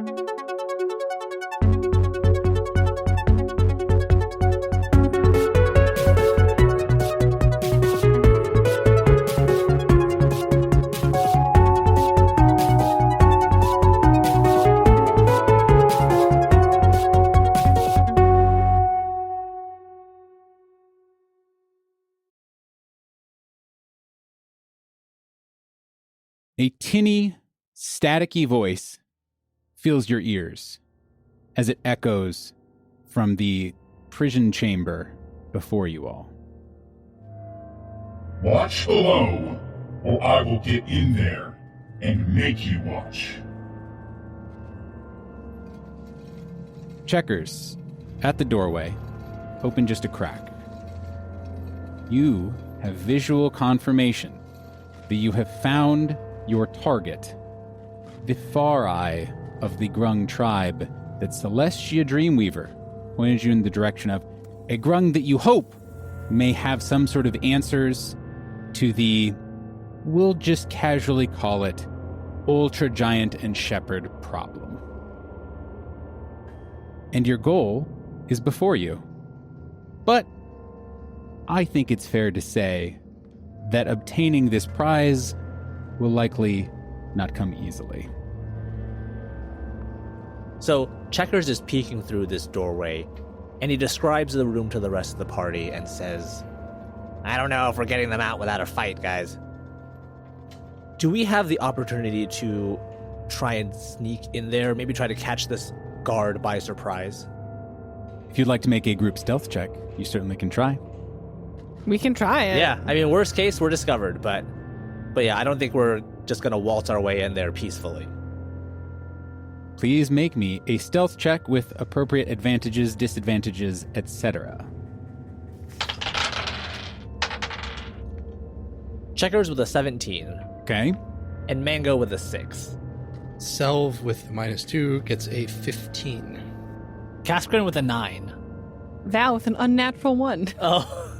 A tinny, staticky voice fills your ears as it echoes from the prison chamber before you all. Watch below, or I will get in there and make you watch. Checkers, at the doorway, open just a crack. You have visual confirmation that you have found your target, the far eye of the Grung tribe that Celestia Dreamweaver pointed you in the direction of, a Grung that you hope may have some sort of answers to the, we'll just casually call it, Ultra Giant and Shepherd problem. And your goal is before you. But I think it's fair to say that obtaining this prize will likely not come easily. So Checkers is peeking through this doorway, and he describes the room to the rest of the party and says, I don't know if we're getting them out without a fight, guys. Do we have the opportunity to try and sneak in there, maybe try to catch this guard by surprise? If you'd like to make a group stealth check, you certainly can try. We can try it. Yeah, I mean, worst case, we're discovered, but yeah, I don't think we're just going to waltz our way in there peacefully. Please make me a stealth check with appropriate advantages, disadvantages, etc. Checkers with a 17. Okay. And Mango with a 6. Selv with -2 gets a 15. Kaskrin with a 9. Val with an unnatural 1. Oh.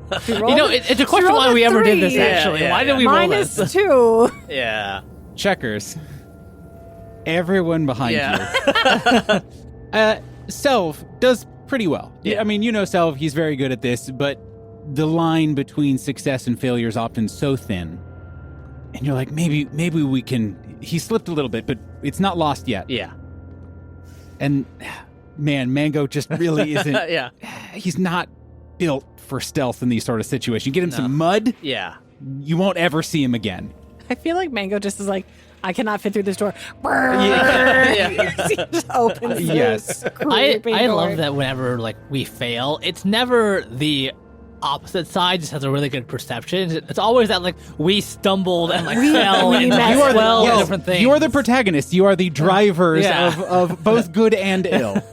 It's a question why we ever did this, actually. Yeah, why did we roll this? -2. Yeah. Checkers. Everyone behind you. Selv does pretty well. Yeah. I mean, you know Selv, he's very good at this, but the line between success and failure is often so thin. And you're like, maybe we can... He slipped a little bit, but it's not lost yet. Yeah. And, man, Mango just really isn't... Yeah. He's not built for stealth in these sort of situations. You get him some mud, Yeah. you won't ever see him again. I feel like Mango just is like, I cannot fit through this door. Yeah. He just opens Yes. this I creepy door. love that whenever we fail, it's never the opposite side just has a really good perception. It's always that we stumbled and fell we and messed you well. are different things. You are the protagonists. You are the drivers Yeah. of both good and ill.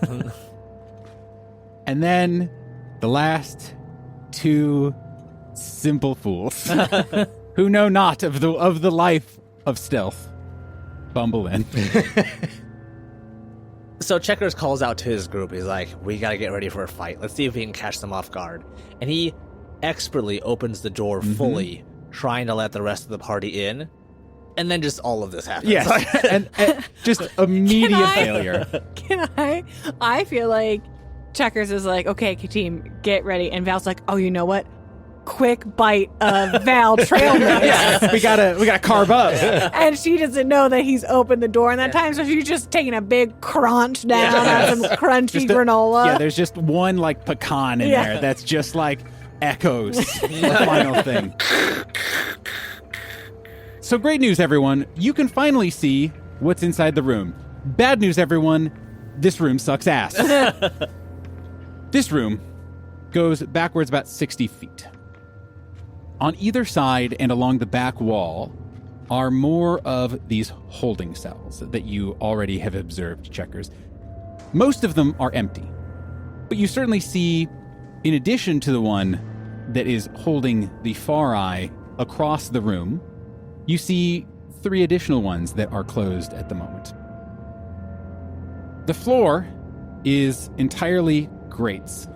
And then the last two simple fools who know not of the life of stealth bumble in. So Checkers calls out to his group. He's like, we gotta get ready for a fight. Let's see if we can catch them off guard. And he expertly opens the door fully, trying to let the rest of the party in. And then just all of this happens. Yes, and just immediate failure. Can I feel like Checkers is like, okay, team, get ready. And Val's like, oh, you know what? Quick bite of Val trail mix. Yes, we gotta carve up. And she doesn't know that he's opened the door in that time, so she's just taking a big crunch down on some crunchy granola. Yeah, there's just one pecan in there that's just echoes the final thing. So great news, everyone. You can finally see what's inside the room. Bad news, everyone. This room sucks ass. This room goes backwards about 60 feet. On either side and along the back wall are more of these holding cells that you already have observed, Checkers. Most of them are empty. But you certainly see, in addition to the one that is holding the far eye across the room, you see 3 additional ones that are closed at the moment. The floor is entirely grates.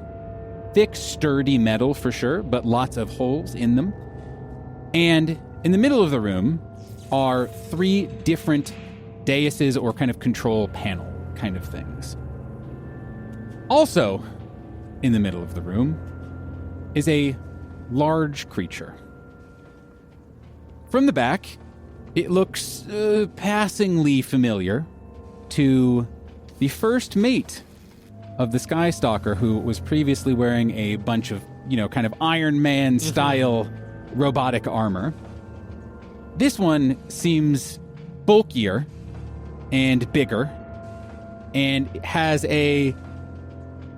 Thick, sturdy metal for sure, but lots of holes in them. And in the middle of the room are 3 different daises or kind of control panel kind of things. Also, in the middle of the room is a large creature. From the back, it looks passingly familiar to the first mate of the Skystalker, who was previously wearing a bunch of, kind of Iron Man style robotic armor. This one seems bulkier and bigger and has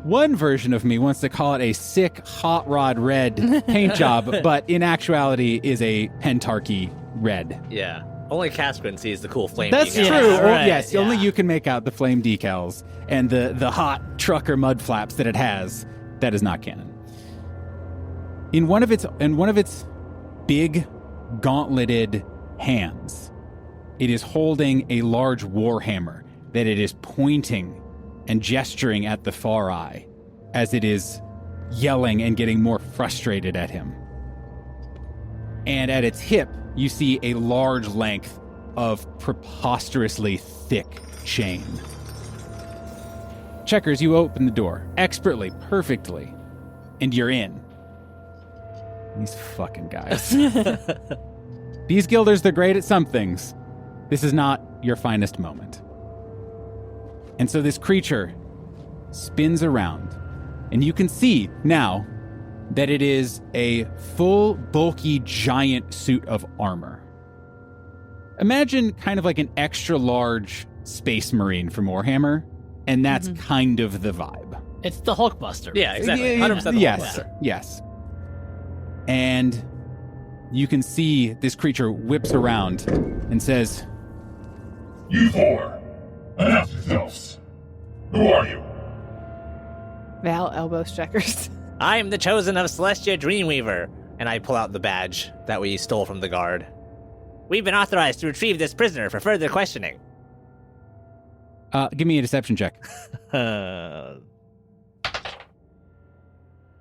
one version of me wants to call it a sick hot rod red paint job, but in actuality is a Pentarchy red. Yeah. Only Kaskrin sees the cool flame. That's decals. true. Yeah, right, Yes, yeah. only you can make out the flame decals and the hot trucker mud flaps that it has. That is not canon. In one of its big gauntleted hands, it is holding a large warhammer that it is pointing and gesturing at the far eye as it is yelling and getting more frustrated at him. And at its hip, you see a large length of preposterously thick chain. Checkers, you open the door expertly, perfectly, and you're in. These fucking guys. These Guilders, they're great at some things. This is not your finest moment. And so this creature spins around, and you can see now that it is a full, bulky, giant suit of armor. Imagine kind of like an extra large Space Marine from Warhammer, and that's kind of the vibe. It's the Hulkbuster. Yeah, exactly. 100% the Yes, Hulkbuster. yes. And you can see this creature whips around and says, You four, announce yourselves. Who are you? Val elbows Checkers. I am the chosen of Celestia Dreamweaver, and I pull out the badge that we stole from the guard. We've been authorized to retrieve this prisoner for further questioning. give me a deception check.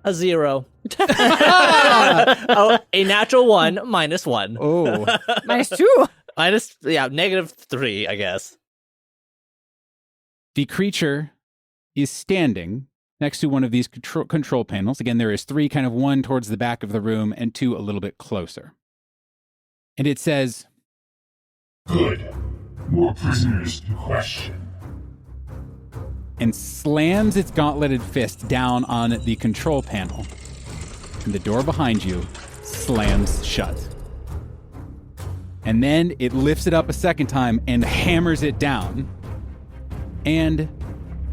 A 0. Oh, a natural 1, -1. Oh. -2. -3, I guess. The creature is standing next to one of these control panels. Again, there is 3, kind of one towards the back of the room and 2 a little bit closer. And it says, Good. More prisoners to question. and slams its gauntleted fist down on the control panel. And the door behind you slams shut. And then it lifts it up a second time and hammers it down. And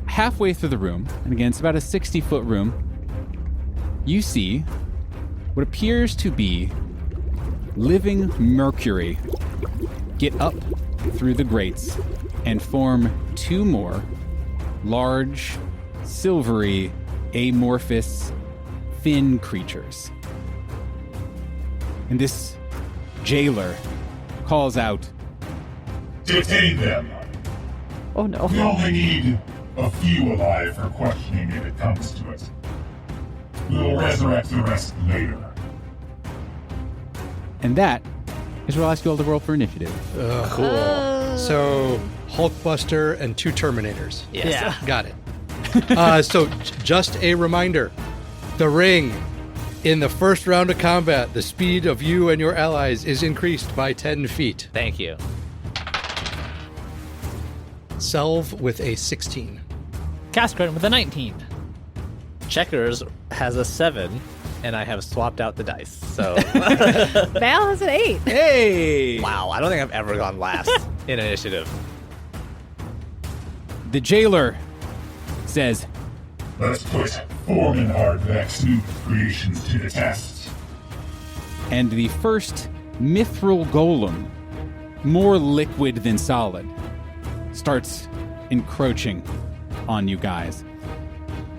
halfway through the room, and again, it's about a 60-foot room, you see what appears to be living mercury get up through the grates and form 2 more large, silvery, amorphous, thin creatures. And this jailer calls out, Detain them. Oh no. We only need a few alive for questioning if it comes to it. We'll resurrect the rest later. and that is where I'll ask you all to roll for initiative. Cool. So Hulkbuster and 2 Terminators. Yes. Yeah. Got it. So just a reminder, the ring. In the first round of combat, the speed of you and your allies is increased by 10 feet. Thank you. Selv with a 16. Kaskrin with a 19. Checkers has a 7, and I have swapped out the dice. So, Val has an 8. Hey! wow, I don't think I've ever gone last in initiative. The jailer says, Let's put Foreman Hardback's new creations to the test. and the first mithril golem, more liquid than solid, starts encroaching on you guys.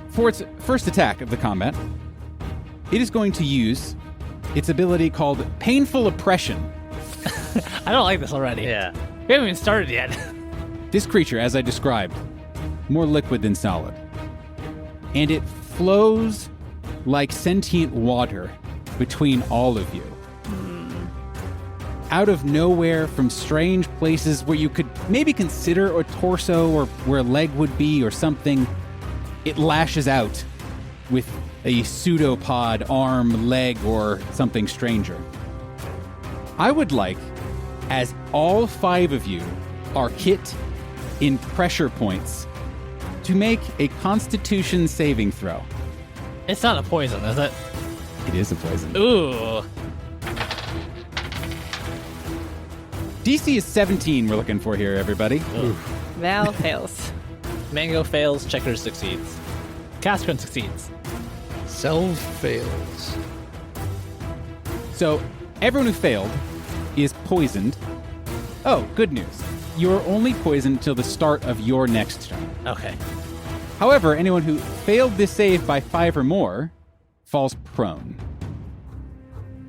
For its first attack of the combat, it is going to use its ability called Painful Oppression. I don't like this already. Yeah. We haven't even started yet. This creature, as I described, more liquid than solid. And it flows like sentient water between all of you. out of nowhere from strange places where you could maybe consider a torso or where a leg would be or something. It lashes out with a pseudopod arm, leg, or something stranger. I would like, as all 5 of you are hit in pressure points, to make a Constitution saving throw. It's not a poison, is it? It is a poison. Ooh. DC is 17 we're looking for here, everybody. Val fails. Mango fails, Checkers succeeds. Cascarin succeeds. Selv fails. So, everyone who failed is poisoned. Oh, good news. You're only poisoned till the start of your next turn. Okay. However, anyone who failed this save by 5 or more falls prone.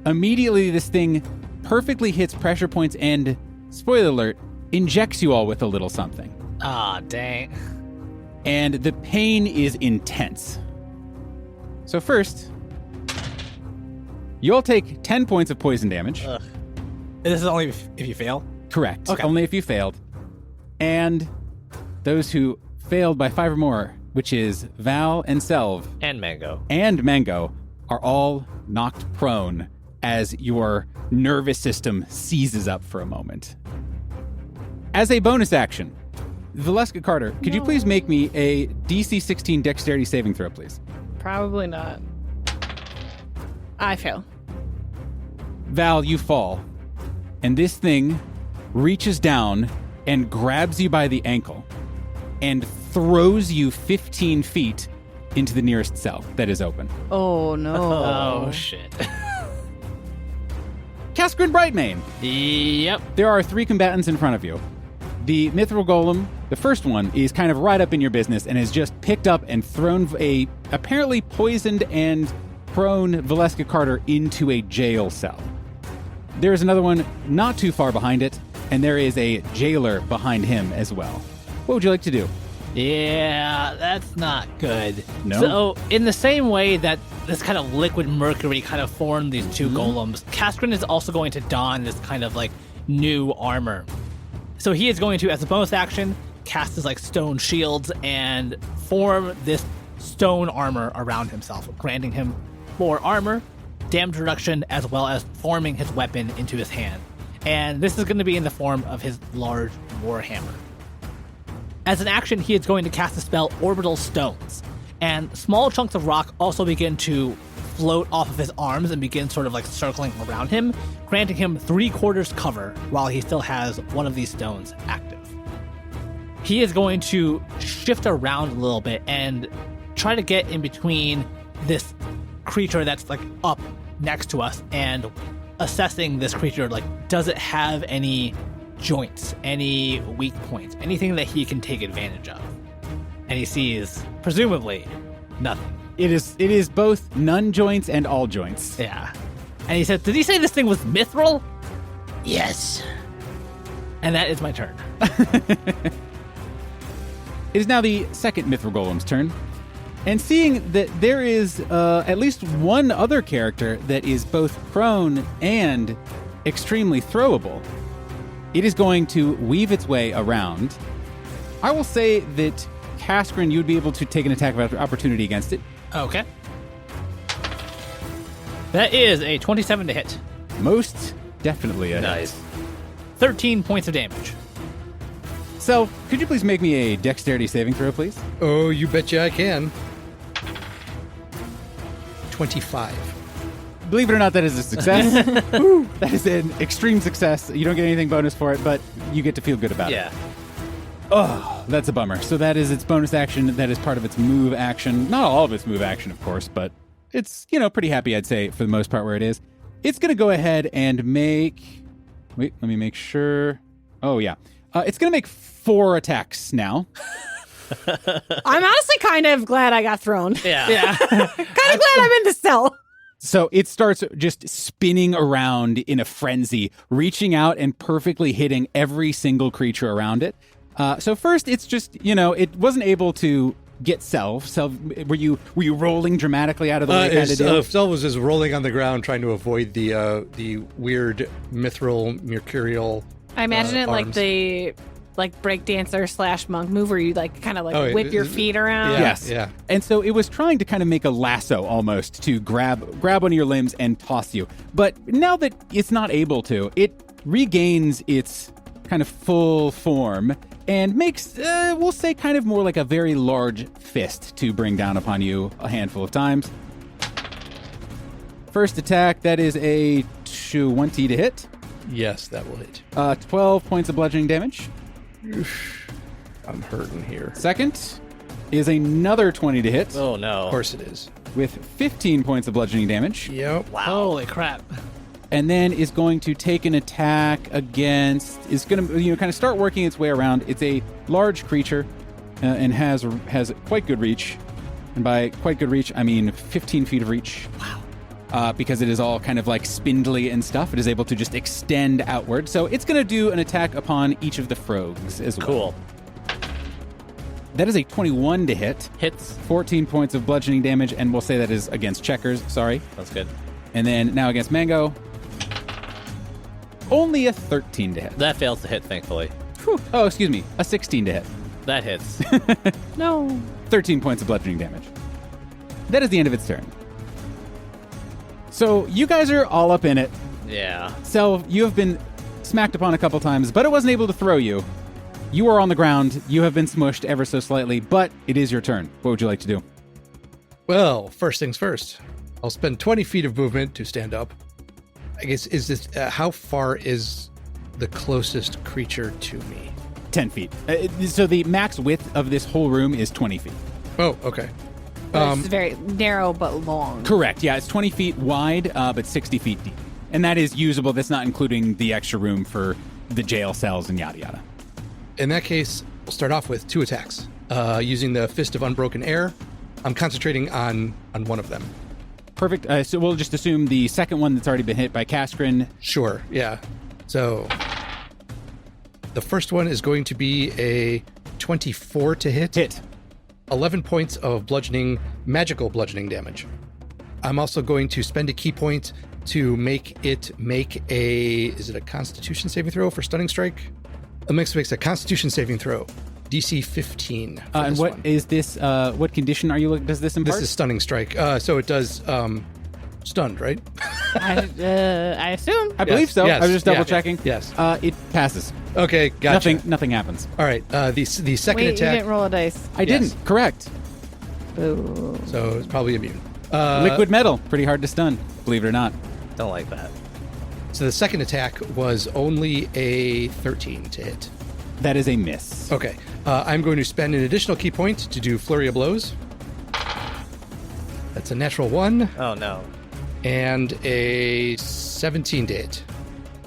Immediately, this thing perfectly hits pressure points and, spoiler alert, injects you all with a little something. Ah, dang. And the pain is intense. So first, you all take 10 points of poison damage. This is only if you fail? Correct. Okay. Only if you failed. And those who failed by 5 or more, which is Val and Selv And Mango. and Mango, are all knocked prone as your nervous system seizes up for a moment. As a bonus action, Valeska Carter, could you please make me a DC 16 dexterity saving throw, please? Probably not. I fail. Val, you fall, and this thing reaches down and grabs you by the ankle and throws you 15 feet into the nearest cell that is open. Oh no. Oh, shit. Cascarin Brightmane, Yep. there are 3 combatants in front of you. The Mithril Golem, the first one, is kind of right up in your business and has just picked up and thrown a apparently poisoned and prone Valeska Carter into a jail cell. There is another one not too far behind it, and there is a jailer behind him as well. What would you like to do? Yeah, that's not good. No? So, in the same way that this kind of liquid mercury kind of formed these 2 golems, Cascarin is also going to don this kind of like new armor. So he is going to, as a bonus action, cast his like stone shields and form this stone armor around himself, granting him more armor, damage reduction, as well as forming his weapon into his hand. And this is going to be in the form of his large warhammer. As an action, he is going to cast the spell Orbital Stones, and small chunks of rock also begin to float off of his arms and begin sort of like circling around him, granting him 3/4 cover while he still has one of these stones active. He is going to shift around a little bit and try to get in between this creature that's like up next to us and assessing this creature, like, does it have any joints, any weak points, anything that he can take advantage of? And he sees, presumably, nothing. It is both none joints and all joints. Yeah. And he said, did he say this thing was mithril? Yes. And that is my turn. It is now the second Mithril Golem's turn. And seeing that there is at least one other character that is both prone and extremely throwable, it is going to weave its way around. I will say that Cascarin, you would be able to take an attack of opportunity against it. Okay. That is a 27 to hit. Most definitely a hit. Nice. 13 points of damage. So, could you please make me a dexterity saving throw, please? Oh, you betcha I can. 25. Believe it or not, that is a success. Woo, that is an extreme success. You don't get anything bonus for it, but you get to feel good about it. Yeah. Oh, that's a bummer. So that is its bonus action. That is part of its move action. Not all of its move action, of course, but it's, pretty happy, I'd say, for the most part where it is. It's going to go ahead and make... Wait, let me make sure. Oh, yeah. It's going to make 4 attacks now. I'm honestly kind of glad I got thrown. Yeah. Kind of glad I'm in the cell. So it starts just spinning around in a frenzy, reaching out and perfectly hitting every single creature around it. So first, it's just, it wasn't able to get Selv. Selv, were you rolling dramatically out of the way kind of deal? Selv was just rolling on the ground trying to avoid the weird mithril mercurial. I imagine it like arms. the breakdancer / monk move where you kind of whip your feet around. Yeah, Yes. yeah. And so it was trying to kind of make a lasso almost to grab one of your limbs and toss you. But now that it's not able to, it regains its kind of full form and makes, we'll say, kind of more like a very large fist to bring down upon you a handful of times. First attack, that is a 20 to hit. Yes, that will hit. 12 points of bludgeoning damage. I'm hurting here. Second is another 20 to hit Oh no. Of course it is. with 15 points of bludgeoning damage. Yep. Wow. Holy crap. And then is going to take an attack against, is going to kind of start working its way around. It's a large creature and has quite good reach. And by quite good reach, I mean 15 feet of reach. Wow. Because it is all kind of like spindly and stuff, it is able to just extend outward. So it's going to do an attack upon each of the frogs as well. Cool. That is a 21 to hit. Hits. 14 points of bludgeoning damage, and we'll say that is against Checkers. Sorry. That's good. And then now against Mango, only a 13 to hit. That fails to hit, thankfully. Oh, excuse me, a 16 to hit. That hits. No. 13 points of bludgeoning damage. That is the end of its turn. So you guys are all up in it. Yeah. Selv, you have been smacked upon a couple times, but it wasn't able to throw you. You are on the ground. You have been smushed ever so slightly, but it is your turn. What would you like to do? Well, first things first. I'll spend 20 feet of movement to stand up. I guess, is this, how far is the closest creature to me? 10 feet. So the max width of this whole room is 20 feet. Oh, okay. It's very narrow but long. Correct. Yeah, it's 20 feet wide, but 60 feet deep. And that is usable. That's not including the extra room for the jail cells and yada yada. In that case, we'll start off with 2 attacks. Using the Fist of Unbroken Air, I'm concentrating on one of them. Perfect. So we'll just assume the second one that's already been hit by Kaskrin. Sure, yeah. So, the first one is going to be a 24 to hit. Hit. 11 points of magical bludgeoning damage. I'm also going to spend a key point to make a Constitution saving throw for Stunning Strike? It makes a Constitution saving throw. DC 15. And what is this? What condition are you looking? Does this impart? This is Stunning Strike. So it does stunned, right? I assume. I believe so. Yes, I was just yeah. double checking. Yes. It passes. Okay, gotcha. Nothing happens. All right. The second Wait, you attack. didn't roll a dice. I Yes. didn't. Correct. Boo. So it's probably immune. Liquid metal. Pretty hard to stun. Believe it or not. Don't like that. So the second attack was only a 13 to hit. That is a miss. Okay. I'm going to spend an additional key point to do Flurry of Blows. That's a natural 1 Oh no. and a 17 to hit.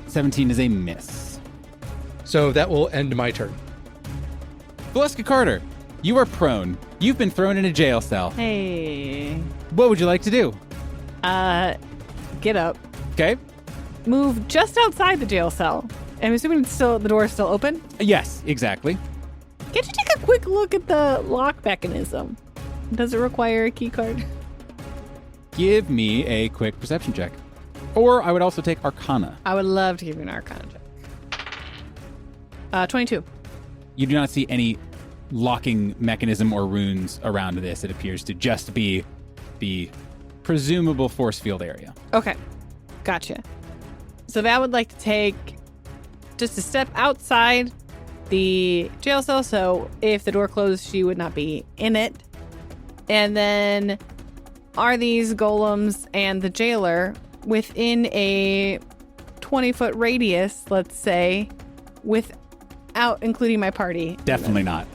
17 is a miss. So that will end my turn. Valeska Carter, you are prone. You've been thrown in a jail cell. Hey. What would you like to do? Get up. Okay. Move just outside the jail cell. I'm assuming the door is still open. Yes, exactly. Can't you take a quick look at the lock mechanism? Does it require a key card? Give me a quick perception check. Or I would also take Arcana. I would love to give you an Arcana check. 22. You do not see any locking mechanism or runes around this. It appears to just be the presumable force field area. Okay. Gotcha. So Val would like to take just a step outside the jail cell, so if the door closed, she would not be in it. And then are these golems and the jailer within a 20-foot radius, let's say, without including my party? Definitely not.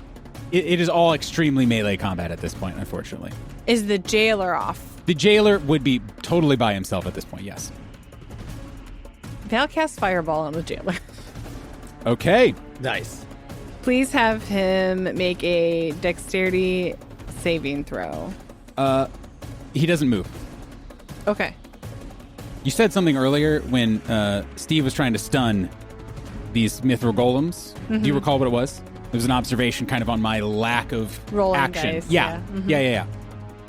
It is all extremely melee combat at this point, unfortunately. Is the jailer off? The jailer would be totally by himself at this point, yes. Val casts Fireball on the jailer. Okay. Nice. Please have him make a dexterity saving throw. He doesn't move. Okay. You said something earlier when Steve was trying to stun these mithril golems. Do you recall what it was? There's an observation kind of on my lack of Rolling action. dice, Yeah. yeah.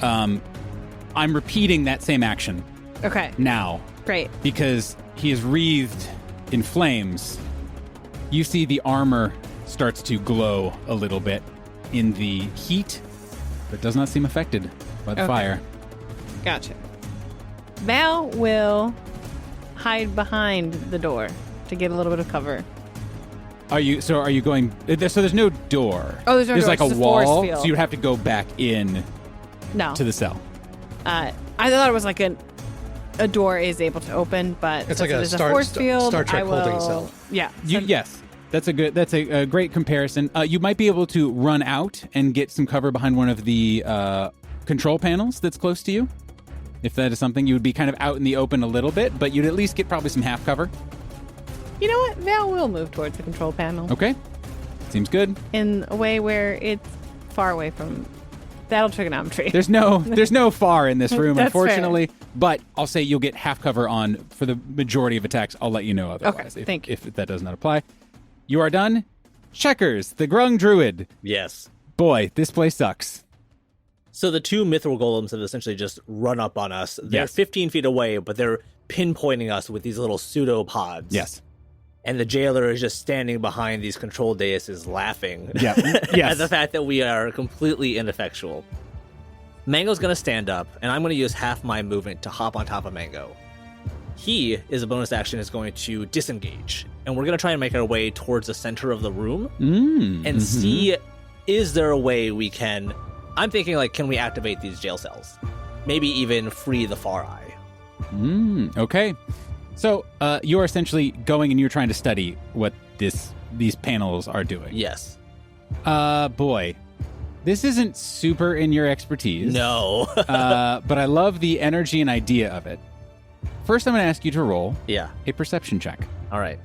Yeah. I'm repeating that same action Okay, now great. because he is wreathed in flames. You see the armor starts to glow a little bit in the heat, but does not seem affected by the Okay. fire. Gotcha. Val will hide behind the door to get a little bit of cover. Are you going? So there's no door. Oh, there's no door, like it's a just a force wall, field. so you'd have to go back in No. to the cell. I thought it was like a door is able to open, but It's since like it a is Star- force Star- field, Star Trek I will, holding cell. Yeah. Yes, that's a great comparison. You might be able to run out and get some cover behind one of the control panels that's close to you. If that is something, you would be kind of out in the open a little bit, but you'd at least get probably some half cover. You know what? Val will move towards the control panel Okay, seems good. in a way where it's far away from that'll trigonometry. There's no far in this room, That's unfortunately. But I'll say you'll get half cover on for the majority of attacks. I'll let you know otherwise. Okay, thank you. If that does not apply. You are done. Checkers, the Grung Druid. Yes. Boy, this place sucks. So the two mithril golems have essentially just run up on us. They're Yes. 15 feet away, but they're pinpointing us with these little pseudopods. Yes. And the jailer is just standing behind these control daises laughing Yeah. at Yes. the fact that we are completely ineffectual. Mango's going to stand up, and I'm going to use half my movement to hop on top of Mango. He, as a bonus action, is going to disengage. And we're going to try and make our way towards the center of the room and see, is there a way we can... I'm thinking, like, can we activate these jail cells? Maybe even free the Far Eye. Okay. So you're essentially going and you're trying to study what these panels are doing. Yes. Boy, this isn't super in your expertise. No. But I love the energy and idea of it. First, I'm going to ask you to roll Yeah. a perception check. All right.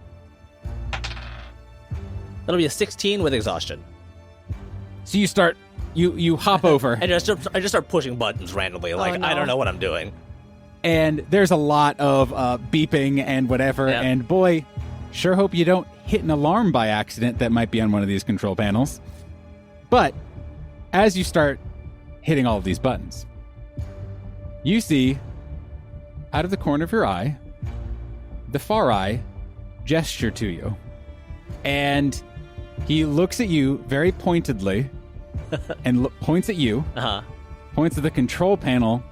That'll be a 16 with exhaustion. So you start, you hop over, I just start pushing buttons randomly. Like, no. I don't know what I'm doing. and there's a lot of beeping and whatever. Yeah. And boy, sure hope you don't hit an alarm by accident that might be on one of these control panels. But as you start hitting all of these buttons, you see out of the corner of your eye, the Far Eye gesture to you. And he looks at you very pointedly and points at you, Uh-huh. points at the control panel,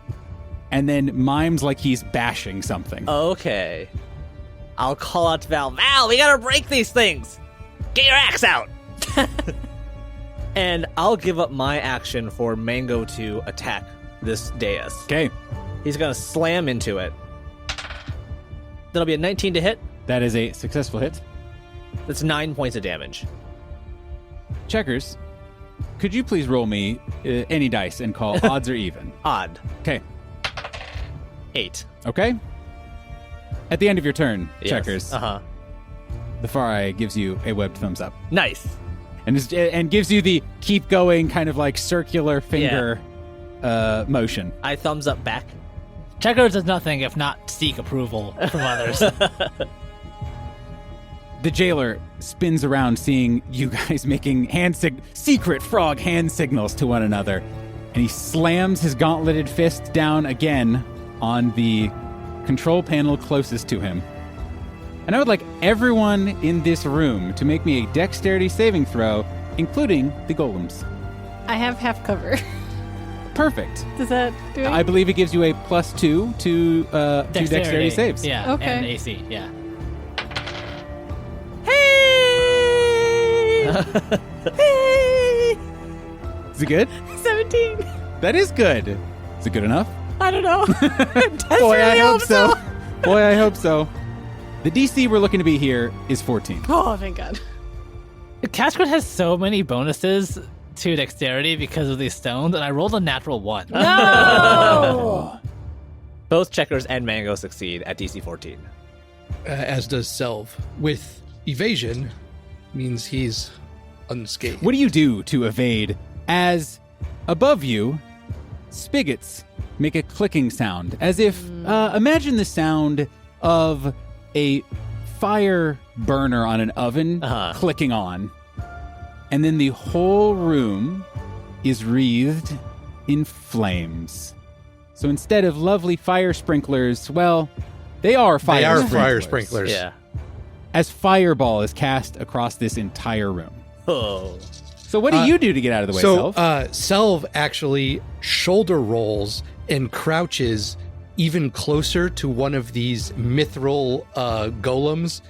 and then mimes like he's bashing something. Okay. I'll call out to Val. Val, we gotta break these things! Get your axe out! And I'll give up my action for Mango to attack this dais. Okay, He's gonna slam into it. That'll be a 19 to hit. that is a successful hit. That's 9 points of damage. Checkers, could you please roll me any dice and call odds or even? Odd. Okay, 8. okay. At the end of your turn, Yes. Checkers, Uh-huh. the Far Eye gives you a webbed thumbs up. Nice. And gives you the keep going kind of like circular finger motion. I thumbs up back. Checkers does nothing if not seek approval from others. The jailer spins around seeing you guys making secret frog hand signals to one another. And he slams his gauntleted fist down again on the control panel closest to him. And I would like everyone in this room to make me a dexterity saving throw, including the golems. I have half cover. Perfect. Does that do it? I believe it gives you a +2 to dexterity saves. Yeah. Okay. And AC. Yeah. Hey! Is it good? 17. That is good. Is it good enough? I don't know. Boy, I hope so. Boy, I hope so. The DC we're looking to be here is 14. Oh, thank God. Casquid has so many bonuses to dexterity because of these stones, and I rolled a natural 1. No! Both Checkers and Mango succeed at DC 14. As does Selv. With evasion, means he's unscathed. What do you do to evade as above you, spigots make a clicking sound, as if, imagine the sound of a fire burner on an oven Uh-huh. clicking on. And then the whole room is wreathed in flames. So instead of lovely fire sprinklers, well, they are fire sprinklers. Fire sprinklers. Yeah. As fireball is cast across this entire room. Oh. So what do you do to get out of the way, So Selv? Selv actually shoulder rolls and crouches even closer to one of these mithril golems,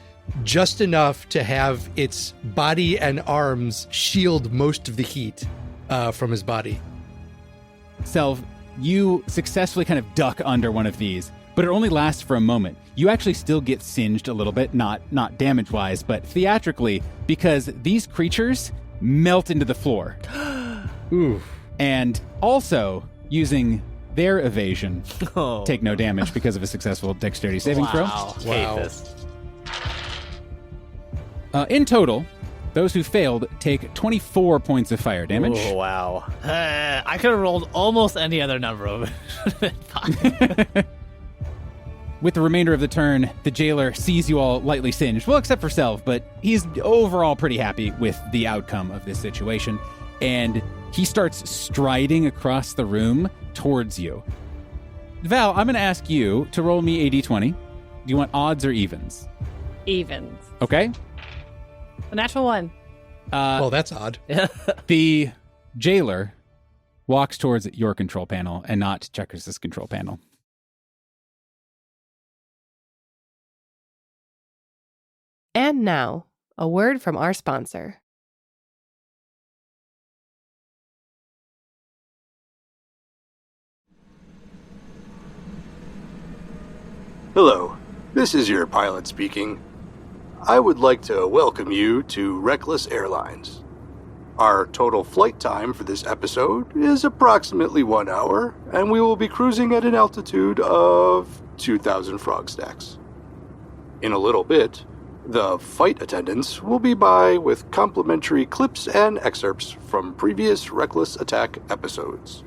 just enough to have its body and arms shield most of the heat from his body. Selv, you successfully kind of duck under one of these, but it only lasts for a moment. You actually still get singed a little bit, not damage-wise, but theatrically, because these creatures melt into the floor. Ooh. And also, using their evasion, Oh. take no damage because of a successful dexterity saving Wow. Wow. Hate this. throw. In total, those who failed take 24 points of fire damage. Oh, wow. I could have rolled almost any other number of it. With the remainder of the turn, the jailer sees you all lightly singed. Well, except for Selv, but he's overall pretty happy with the outcome of this situation. And he starts striding across the room towards you. Val, I'm going to ask you to roll me a d20. Do you want odds or evens? Evens. Okay. A natural one. Well, that's odd. The jailer walks towards your control panel and not Checkers' control panel. And now, a word from our sponsor. Hello, this is your pilot speaking. I would like to welcome you to Reckless Airlines. Our total flight time for this episode is approximately 1 hour, and we will be cruising at an altitude of 2,000 frog stacks. In a little bit, the flight attendants will be by with complimentary clips and excerpts from previous Reckless Attack episodes.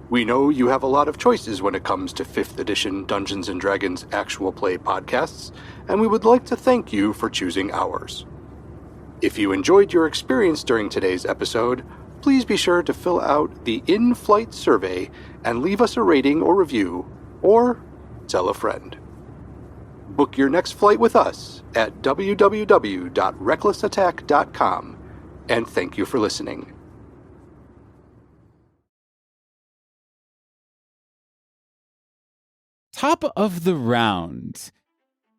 We know you have a lot of choices when it comes to 5th edition Dungeons & Dragons actual play podcasts, and we would like to thank you for choosing ours. If you enjoyed your experience during today's episode, please be sure to fill out the in-flight survey and leave us a rating or review, or tell a friend. Book your next flight with us at www.recklessattack.com, and thank you for listening. Top of the round.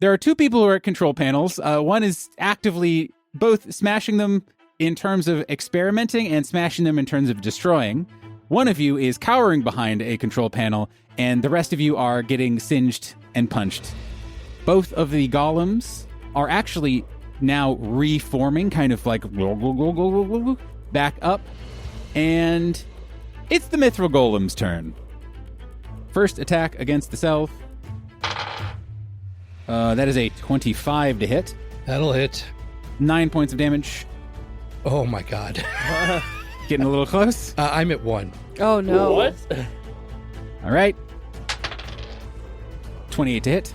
There are two people who are at control panels. One is actively both smashing them in terms of experimenting and smashing them in terms of destroying. One of you is cowering behind a control panel, and the rest of you are getting singed and punched. Both of the golems are actually now reforming, kind of like back up. And it's the Mithril Golem's turn. First attack against the Selv. That is a 25 to hit. That'll hit. 9 points of damage. Oh my god. Getting a little close. I'm at 1. Oh, no. What? All right. 28 to hit.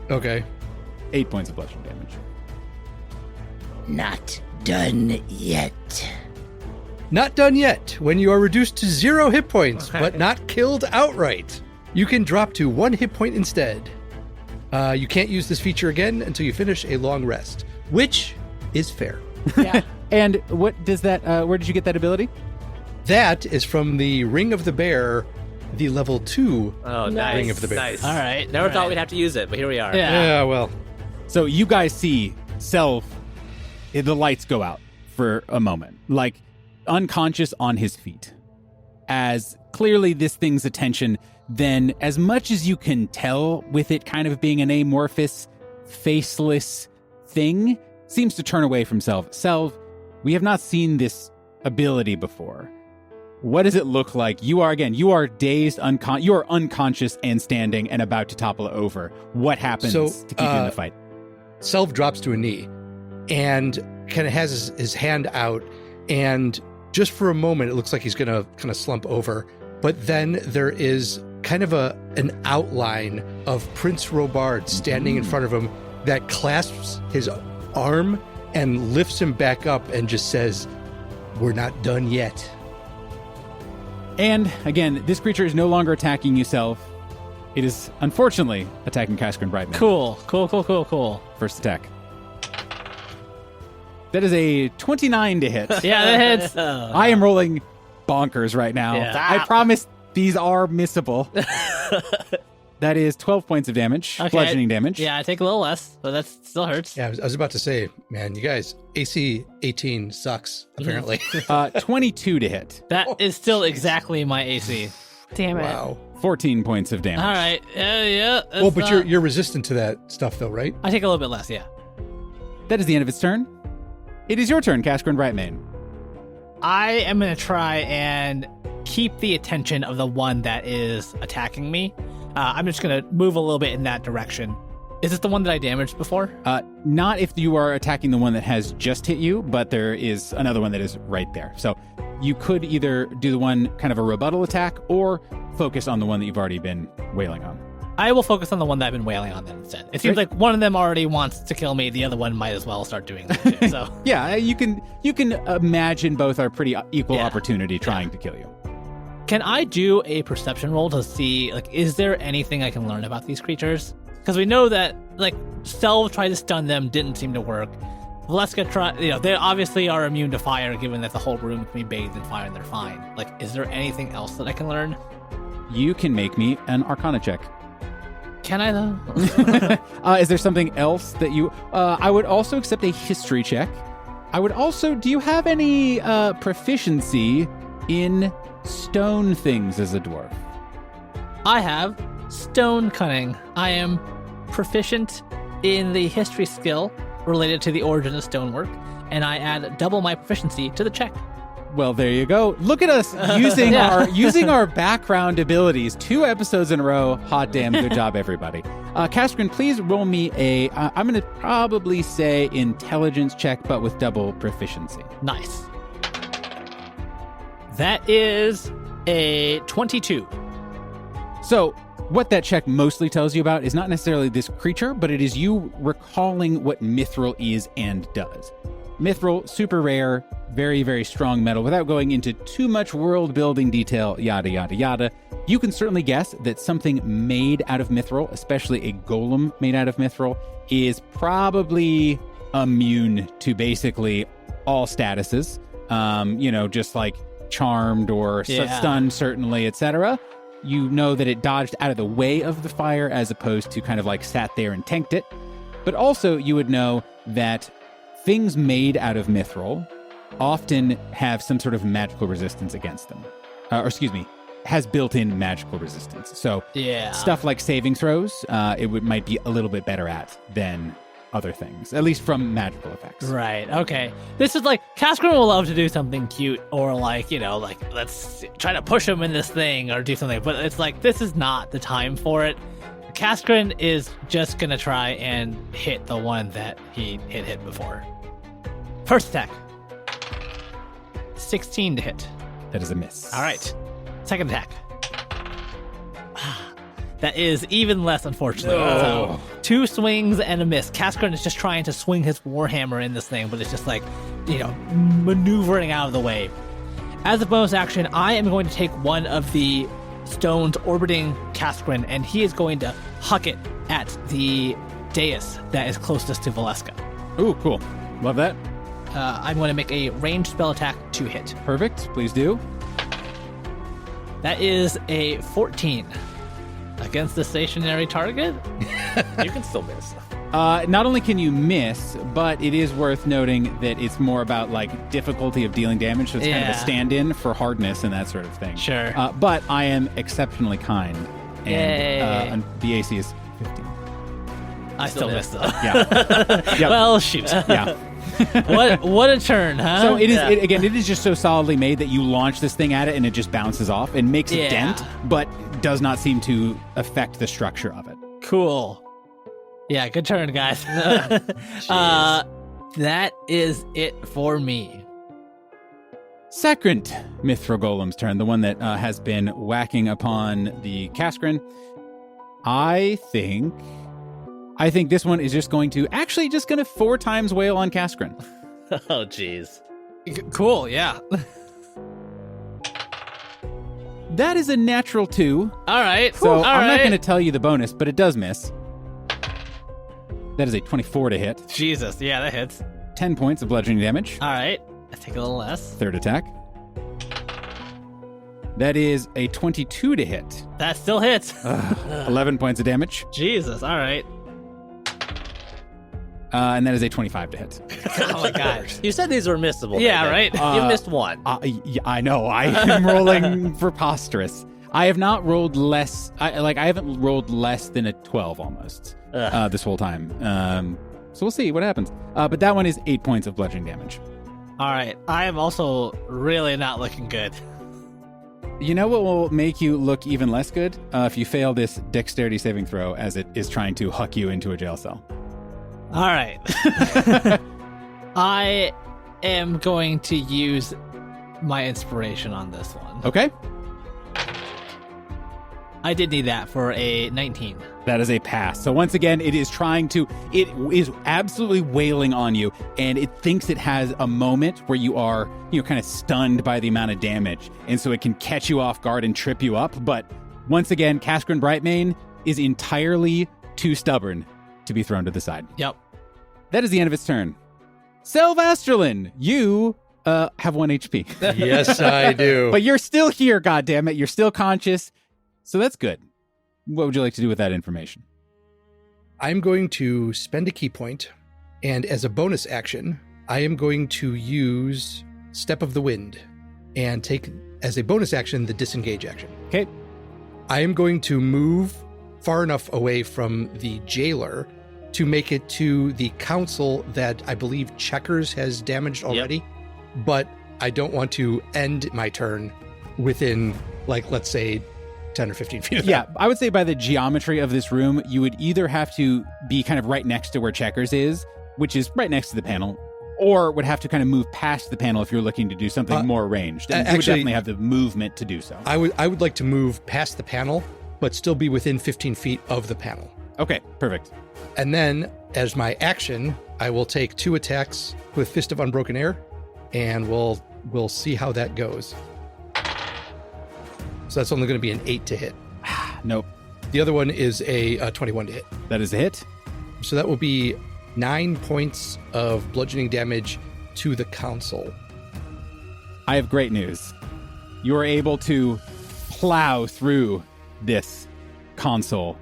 Okay. 8 points of bludgeoning damage. Not done yet. Not done yet. When you are reduced to 0 hit points, but not killed outright, you can drop to 1 hit point instead. You can't use this feature again until you finish a long rest, which is fair. Yeah. And what does that, where did you get that ability? That is from the Ring of the Bear, the level 2 Oh, Nice. nice. Ring of the Bear. Nice. All right. Never all thought right. we'd have to use it, but here we are. Yeah. Yeah, well, So you guys see Selv, the lights go out for a moment, like unconscious on his feet. As clearly this thing's attention, then as much as you can tell with it kind of being an amorphous, faceless thing, seems to turn away from Selv. Selv, we have not seen this ability before. What does it look like? You are dazed, you are unconscious and standing and about to topple over. What happens So, to keep you in the fight? Selv drops to a knee and kind of has his hand out, and just for a moment it looks like he's going to kind of slump over, but then there is kind of an outline of Prince Robard standing in front of him that clasps his arm and lifts him back up and just says, "We're not done yet." And again, this creature is no longer attacking you, Self. It is unfortunately attacking Kaskrin Brightman. Cool. First attack. That is a 29 to hit. Yeah, that hits. I am rolling bonkers right now. Yeah. I promise these are missable. That is 12 points of damage, Okay. bludgeoning damage. Yeah, I take a little less, but that still hurts. Yeah, I was about to say, man, you guys, AC 18 sucks, apparently. 22 to hit. That is still exactly my AC. Damn it. Wow. 14 points of damage. All right. Yeah. Well, but you're resistant to that stuff, though, right? I take a little bit less, yeah. That is the end of its turn. It is your turn, Kaskrin Brightmane. I am going to try and keep the attention of the one that is attacking me. I'm just going to move a little bit in that direction. Is this the one that I damaged before? Not if you are attacking the one that has just hit you, but there is another one that is right there. So you could either do the one kind of a rebuttal attack or focus on the one that you've already been wailing on. I will focus on the one that I've been wailing on then instead. It seems like one of them already wants to kill me. The other one might as well start doing that too. So Yeah, you can imagine both are pretty equal Yeah. opportunity trying to kill you. can I do a perception roll to see, like, is there anything I can learn about these creatures? Because we know that, like, Selv tried to stun them, didn't seem to work. Valeska tried, they obviously are immune to fire, given that the whole room can be bathed in fire and they're fine. Like, is there anything else that I can learn? You can make me an Arcana check. Can I, though? Is there something else that you... I would also accept a history check. I would also... Do you have any proficiency in stone things as a dwarf? I have stone cunning. I am proficient in the history skill related to the origin of stonework, and I add double my proficiency to the check. Well, there you go. Look at us using our background abilities 2 episodes in a row. Hot damn, good job, everybody. Kaskrin, please roll me a, I'm going to probably say intelligence check, but with double proficiency. Nice. That is a 22. So what that check mostly tells you about is not necessarily this creature, but it is you recalling what Mithril is and does. Mithril, super rare, very, very strong metal. Without going into too much world-building detail, yada, yada, yada, you can certainly guess that something made out of Mithril, especially a golem made out of Mithril, is probably immune to basically all statuses. Just like charmed or stunned, certainly, etc. You know that it dodged out of the way of the fire as opposed to kind of like sat there and tanked it. But also you would know that things made out of Mithril often have some sort of magical resistance against them. Has built-in magical resistance. So stuff like saving throws, might be a little bit better at than other things, at least from magical effects. Right, okay. This is like, Kaskrin will love to do something cute, or let's try to push him in this thing or do something, but it's like, this is not the time for it. Kaskrin is just gonna try and hit the one that he hit before. First attack. 16 to hit. That is a miss. All right. Second attack. That is even less, unfortunately. So 2 swings and a miss. Kaskrin is just trying to swing his warhammer in this thing, but it's just like, maneuvering out of the way. As a bonus action, I am going to take one of the stones orbiting Kaskrin, and he is going to huck it at the dais that is closest to Valeska. Ooh, cool. Love that. I'm going to make a ranged spell attack to hit. Perfect. Please do. That is a 14. Against the stationary target? You can still miss. Not only can you miss, but it is worth noting that it's more about difficulty of dealing damage, so it's kind of a stand-in for hardness and that sort of thing. Sure. But I am exceptionally kind, and the AC is 15. I still missed though. Yeah. Yep. Well, shoot. Yeah. What a turn, huh? So it is it is just so solidly made that you launch this thing at it and it just bounces off and makes a dent, but does not seem to affect the structure of it. Cool. Yeah, good turn, guys. That is it for me. Second Mithril Golem's turn, the one that has been whacking upon the Kaskrin. I think I think this one is just going to 4 times wail on Kaskrin. Oh, jeez. Cool, yeah. That is a natural 2. All right. So all I'm not right. going to tell you the bonus, but it does miss. That is a 24 to hit. Jesus, yeah, that hits. 10 points of bludgeoning damage. All right. I take a little less. Third attack. That is a 22 to hit. That still hits. 11 points of damage. Jesus, all right. And that is a 25 to hit. Oh my gosh. You said these were missable. Yeah, David. right? You missed one. I know. I am rolling preposterous. I have not rolled less. I haven't rolled less than a 12 almost this whole time. So we'll see what happens. But that one is 8 points of bludgeoning damage. All right. I am also really not looking good. You know what will make you look even less good? If you fail this dexterity saving throw as it is trying to huck you into a jail cell. All right. I am going to use my inspiration on this one. Okay. I did need that for a 19. That is a pass. So once again, it is absolutely wailing on you, and it thinks it has a moment where you are, kind of stunned by the amount of damage, and so it can catch you off guard and trip you up. But once again, Kaskrin Brightmane is entirely too stubborn to be thrown to the side. Yep. That is the end of its turn. Selvasterlin, you have 1 HP. Yes, I do. But you're still here, goddammit. You're still conscious. So that's good. What would you like to do with that information? I'm going to spend a key point, and as a bonus action, I am going to use Step of the Wind and take, as a bonus action, the disengage action. Okay. I am going to move far enough away from the jailer to make it to the council that I believe Checkers has damaged already, but I don't want to end my turn within, let's say, 10 or 15 feet of Yeah, them. I would say by the geometry of this room, you would either have to be kind of right next to where Checkers is, which is right next to the panel, or would have to kind of move past the panel if you're looking to do something more ranged. And you would actually, definitely have the movement to do so. I would like to move past the panel, but still be within 15 feet of the panel. Okay, perfect. And then, as my action, I will take 2 attacks with Fist of Unbroken Air, and we'll see how that goes. So that's only going to be an 8 to hit. Nope. The other one is a 21 to hit. That is a hit. So that will be 9 points of bludgeoning damage to the council. I have great news. You are able to plow through this console,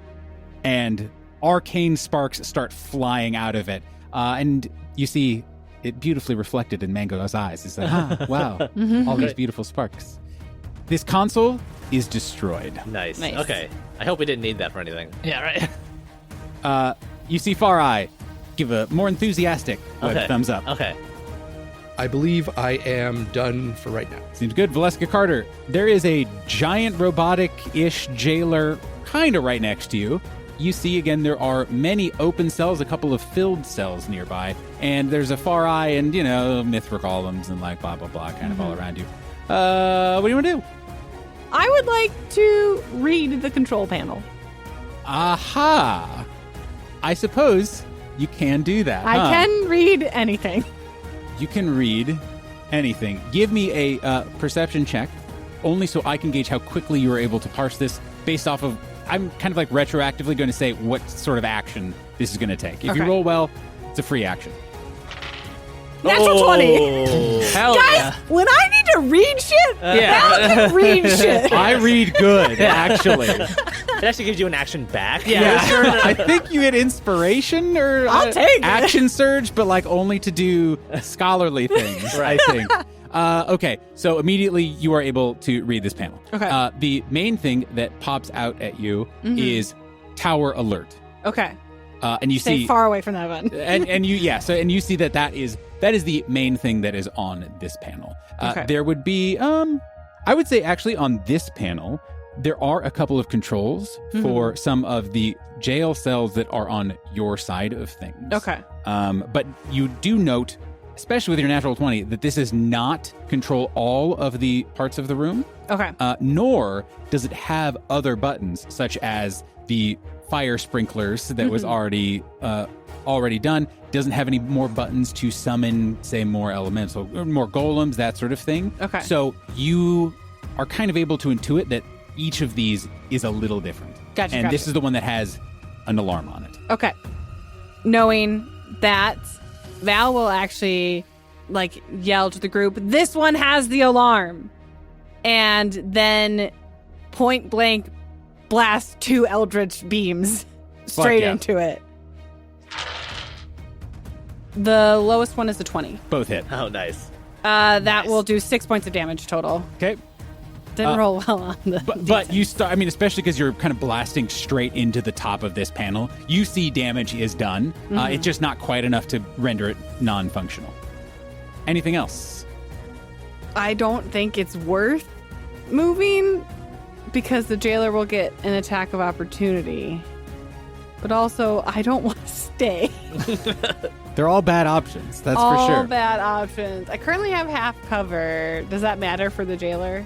and arcane sparks start flying out of it. And you see it beautifully reflected in Mango's eyes. He's like, wow, all these beautiful sparks. This console is destroyed. Nice. Nice. Okay. I hope we didn't need that for anything. Yeah, right. You see Far Eye give a more enthusiastic thumbs up. Okay. I believe I am done for right now. Seems good. Valeska Carter, there is a giant robotic-ish jailer kind of right next to you. You see, again, there are many open cells, a couple of filled cells nearby, and there's a Far Eye and, Mithril columns and blah, blah, blah, kind of all around you. What do you want to do? I would like to read the control panel. Aha! I suppose you can do that. I can read anything. You can read anything. Give me a perception check, only so I can gauge how quickly you are able to parse this based off of, I'm kind of retroactively going to say what sort of action this is going to take. If you Okay. roll well, it's a free action. Natural 20. Hell Guys, yeah. when I need to read shit, Val can read shit. I read good, actually. It actually gives you an action back. Yeah. I think you get inspiration or I'll take it. action surge, but only to do scholarly things, I think. Okay, so immediately you are able to read this panel. Okay. The main thing that pops out at you is Tower Alert. Okay. And you Stay see far away from that one. and you see that is the main thing that is on this panel. Okay. There would be I would say actually on this panel there are a couple of controls for some of the jail cells that are on your side of things. Okay. But you do note, especially with your natural 20, that this does not control all of the parts of the room, Okay. nor does it have other buttons such as the fire sprinklers that was already done. Doesn't have any more buttons to summon, say, more elemental, or more golems, that sort of thing. Okay. So you are kind of able to intuit that each of these is a little different. Gotcha, And gotcha. this is the one that has an alarm on it. Okay. Knowing that, Val will actually yell to the group, "This one has the alarm," and then point blank blast 2 eldritch beams straight yeah. into it. The lowest one is a 20. Both hit. Oh, nice. That will do 6 points of damage total. Okay. Didn't roll well on the. But you start, especially because you're kind of blasting straight into the top of this panel, you see damage is done. It's just not quite enough to render it non-functional. Anything else? I don't think it's worth moving because the jailer will get an attack of opportunity. But also, I don't want to stay. They're all bad options, that's All for sure. bad options. I currently have half cover. Does that matter for the jailer?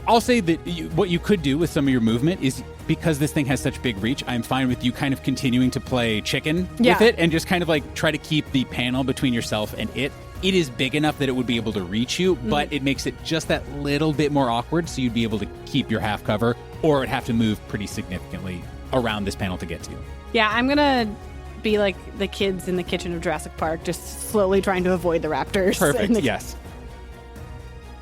I'll say that what you could do with some of your movement is, because this thing has such big reach, I'm fine with you kind of continuing to play chicken Yeah. with it and just kind of try to keep the panel between yourself and it. It is big enough that it would be able to reach you, but it makes it just that little bit more awkward, so you'd be able to keep your half cover, or it would have to move pretty significantly around this panel to get to you. Yeah, I'm going to be like the kids in the kitchen of Jurassic Park, just slowly trying to avoid the raptors. Perfect, And the- yes.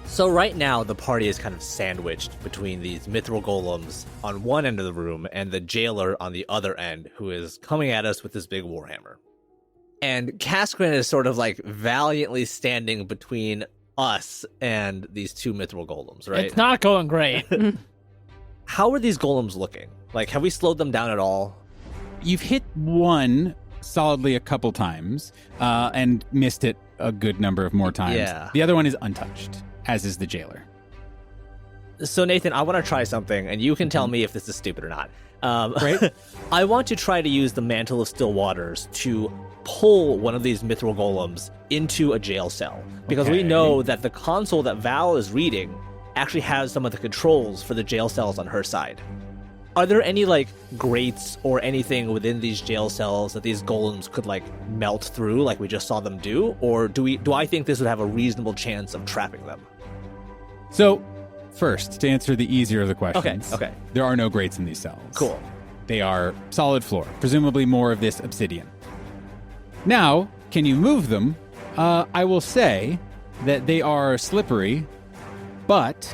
So right now, the party is kind of sandwiched between these mithril golems on one end of the room and the jailer on the other end, who is coming at us with this big warhammer. And Kaskrin is sort of valiantly standing between us and these 2 mithril golems, right? It's not going great. How are these golems looking? Have we slowed them down at all? You've hit one solidly a couple times and missed it a good number of more times. Yeah. The other one is untouched, as is the jailer. So Nathan, I want to try something, and you can tell me if this is stupid or not. Great. I want to try to use the Mantle of Still Waters to pull one of these mithril golems into a jail cell, because we Okay. know that the console that Val is reading actually has some of the controls for the jail cells on her side. Are there any grates or anything within these jail cells that these golems could melt through, like we just saw them do, or do I think this would have a reasonable chance of trapping them? So, first, to answer the easier of the questions. Okay. There are no grates in these cells. Cool. They are solid floor, presumably more of this obsidian. Now, can you move them? I will say that they are slippery, but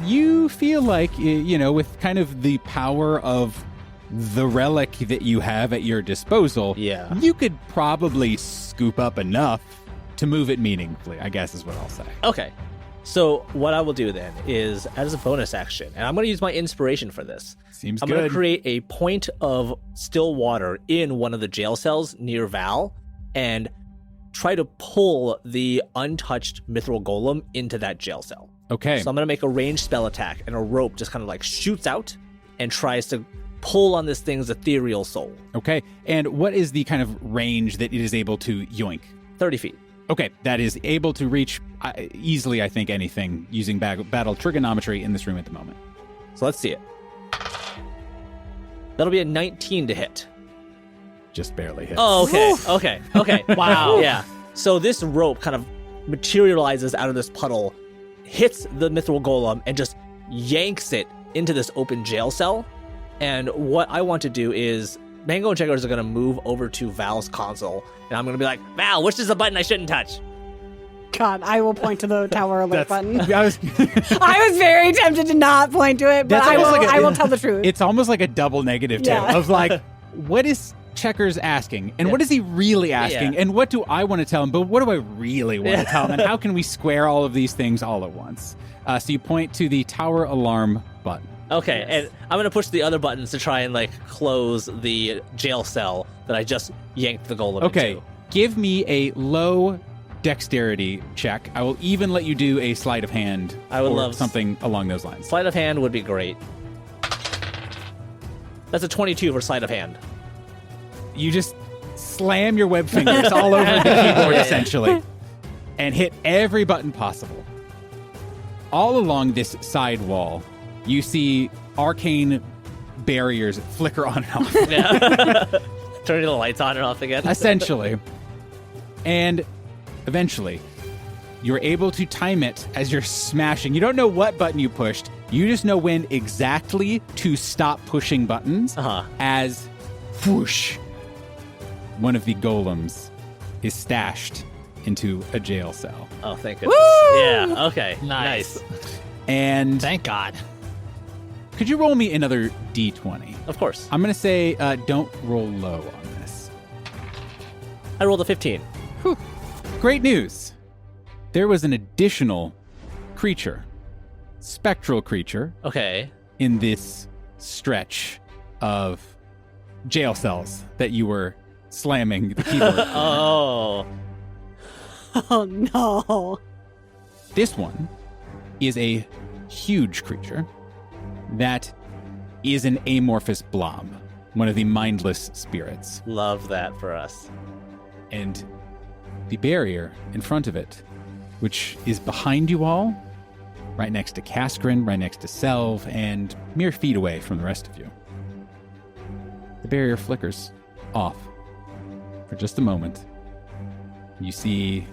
you feel like, with kind of the power of the relic that you have at your disposal, Yeah. you could probably scoop up enough to move it meaningfully, I guess is what I'll say. Okay. So what I will do then is, as a bonus action, and I'm going to use my inspiration for this. Seems I'm going good. to create a point of still water in one of the jail cells near Val and try to pull the untouched mithril golem into that jail cell. Okay. So I'm going to make a ranged spell attack, and a rope just kind of shoots out and tries to pull on this thing's ethereal soul. Okay. And what is the kind of range that it is able to yoink? 30 feet. Okay, that is able to reach easily, I think, anything using battle trigonometry in this room at the moment. So let's see it. That'll be a 19 to hit. Just barely hits. Oh, okay. Wow. Yeah. So this rope kind of materializes out of this puddle, hits the mithril golem, and just yanks it into this open jail cell. And what I want to do is, Mango and Checkers are going to move over to Val's console, and I'm going to be like, Val, which is the button I shouldn't touch? God, I will point to the tower alert button. I was, I was very tempted to not point to it, but That's I will, almost like I will tell the truth. it's almost like a double negative, too. Yeah. I was like, what is Checkers asking? And what is he really asking? Yeah. And what do I want to tell him? But what do I really want to tell him? And how can we square all of these things all at once? So you point to the tower alarm button. Okay, and I'm going to push the other buttons to try and, close the jail cell that I just yanked the golem Okay, into. give me a low dexterity check. I will even let you do a sleight of hand. I would or love something along those lines. Sleight of hand would be great. That's a 22 for sleight of hand. You just slam your web fingers all over the keyboard, essentially, and hit every button possible. All along this side wall, you see arcane barriers flicker on and off. Yeah. Turning the lights on and off again. Essentially. And eventually, you're able to time it as you're smashing. You don't know what button you pushed. You just know when exactly to stop pushing buttons as whoosh, one of the golems is stashed into a jail cell. Oh, thank goodness. Yeah, okay. Nice. And Thank God. could you roll me another D20? Of course. I'm going to say don't roll low on this. I rolled a 15. Great news. There was an additional creature, spectral creature, Okay. in this stretch of jail cells that you were slamming the keyboard. Oh. Oh no. This one is a huge creature that is an amorphous blob, one of the mindless spirits. Love that for us. And the barrier in front of it, which is behind you all, right next to Kaskrin, right next to Selv, and mere feet away from the rest of you. The barrier flickers off for just a moment. You see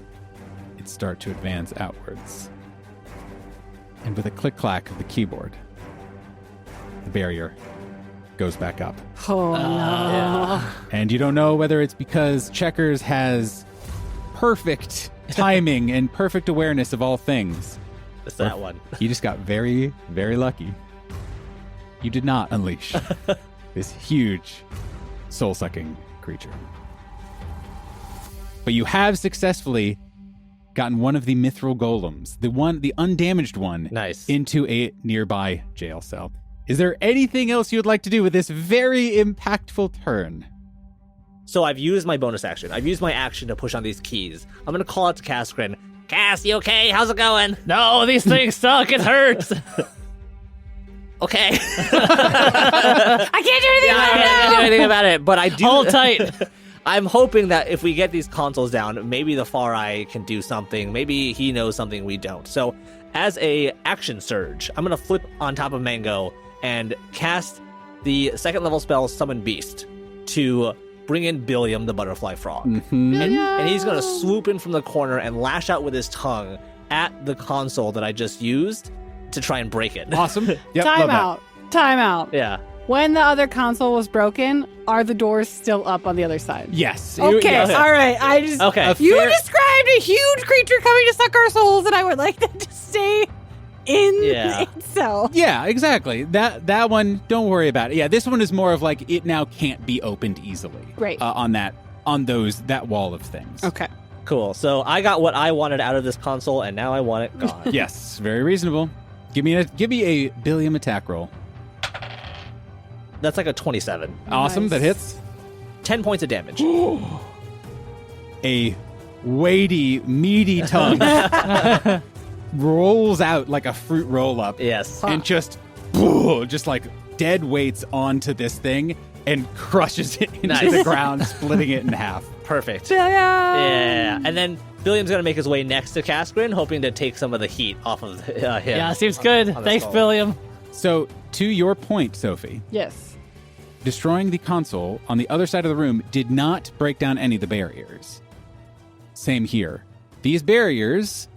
it start to advance outwards. And with a click-clack of the keyboard, the barrier goes back up. Oh no. And you don't know whether it's because Checkers has perfect timing and perfect awareness of all things. It's that one. You just got very, very lucky. You did not unleash this huge, soul-sucking creature. But you have successfully gotten one of the mithril golems, the undamaged one, Nice. into a nearby jail cell. Is there anything else you would like to do with this very impactful turn? So I've used my bonus action. I've used my action to push on these keys. I'm going to call out to Kaskrin. Cass, you okay? How's it going? No, these things suck. It hurts. Okay. I can't do anything I about it can't do now. anything about it, but I do. Hold tight. I'm hoping that if we get these consoles down, maybe the Far Eye can do something. Maybe he knows something we don't. So, as a action surge, I'm gonna flip on top of Mango and cast the second level spell Summon Beast to bring in Billiam the butterfly frog. And he's gonna swoop in from the corner and lash out with his tongue at the console that I just used to try and break it. Awesome. Yep, love Time that. out. Time out. Yeah. When the other console was broken, are the doors still up on the other side? Yes. Okay, Yes. all right. I just Okay. You fair- described a huge creature coming to suck our souls, and I would like them to stay in Yeah. itself. Yeah, exactly. That one, don't worry about it. Yeah, this one is more of like it now can't be opened easily. Great. On that wall of things. Okay. Cool. So I got what I wanted out of this console, and now I want it gone. Yes, very reasonable. Give me a Billiam attack roll. That's like a 27. Awesome, Nice. that hits. 10 points of damage. A weighty, meaty tongue rolls out like a fruit roll up. Yes. And just like dead weights onto this thing and crushes it into Nice. the ground, splitting it in half. Perfect. Yeah. Yeah. And then Billiam's going to make his way next to Kaskrin, hoping to take some of the heat off of him. Yeah, seems good. on the Thanks, skull. William. So, to your point, Sophie, Yes. destroying the console on the other side of the room did not break down any of the barriers. Same here. These barriers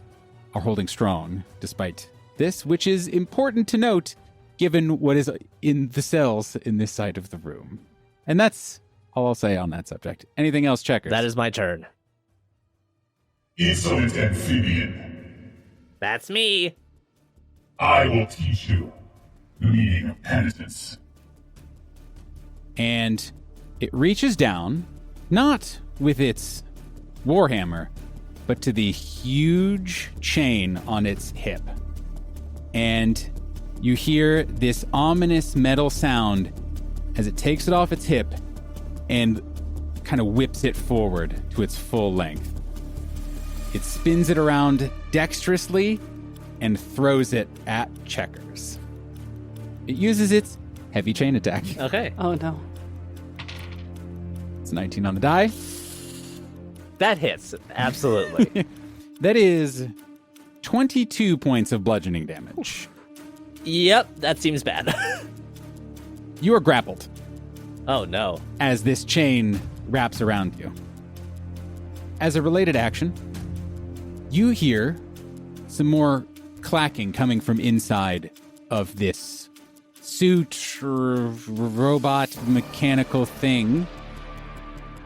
are holding strong despite this, which is important to note given what is in the cells in this side of the room. And that's all I'll say on that subject. Anything else, Checkers? That is my turn. Insolent amphibian, That's me. I will teach you the meaning of penitence. And it reaches down, not with its warhammer, but to the huge chain on its hip. And you hear this ominous metal sound as it takes it off its hip and kind of whips it forward to its full length. It spins it around dexterously and throws it at Checkers. It uses its heavy chain attack. Okay. Oh no. It's 19 on the die. That hits. Absolutely. That is 22 points of bludgeoning damage. Yep. That seems bad. You are grappled Oh no. as this chain wraps around you. As a related action, you hear some more clacking coming from inside of this suit or robot mechanical thing.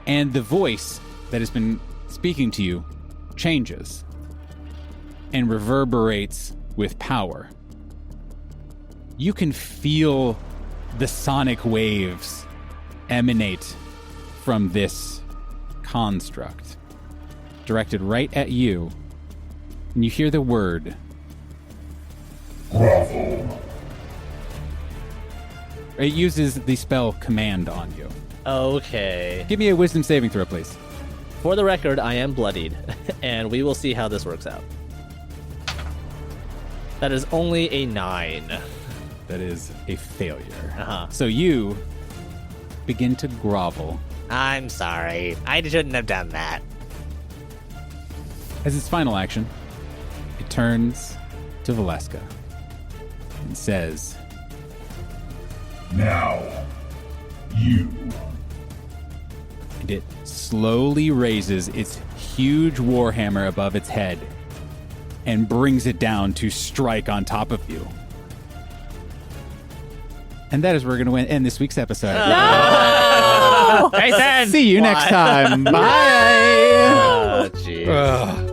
And the voice that has been speaking to you changes and reverberates with power. You can feel the sonic waves emanate from this construct directed right at you, and you hear the word Grovel. It uses the spell command on you. Okay. Give me a wisdom saving throw, please. For the record, I am bloodied, and we will see how this works out. That is only a 9. That is a failure. Uh-huh. So you begin to grovel. I'm sorry. I shouldn't have done that. As its final action, it turns to Valeska and says, Now, you. and it slowly raises its huge warhammer above its head and brings it down to strike on top of you. And that is where we're going to end this week's episode. No! Nathan! See you next time. Bye. Oh, jeez. Ugh.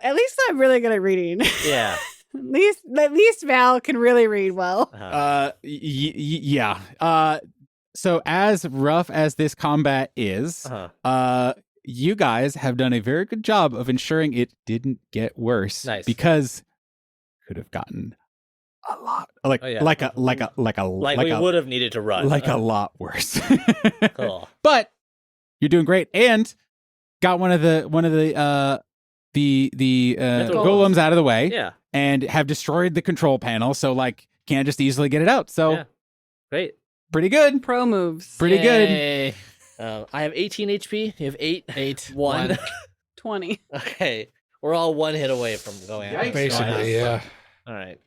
At least I'm really good at reading. Yeah. At least Val can really read well. Yeah. So as rough as this combat is, you guys have done a very good job of ensuring it didn't get worse. Nice. Because it could have gotten a lot, like Oh, yeah. like a we would have needed to run. like a lot worse. Cool. But you're doing great, and got one of the golems out of the way, Yeah. and have destroyed the control panel. So like, can't just easily get it out. So Yeah. Great. pretty good. Pro moves. Pretty good. Yay. I have 18 HP. You have 8. 8. 1. 20. Okay. We're all 1 hit away from going out. Yikes. Basically, yeah. All right.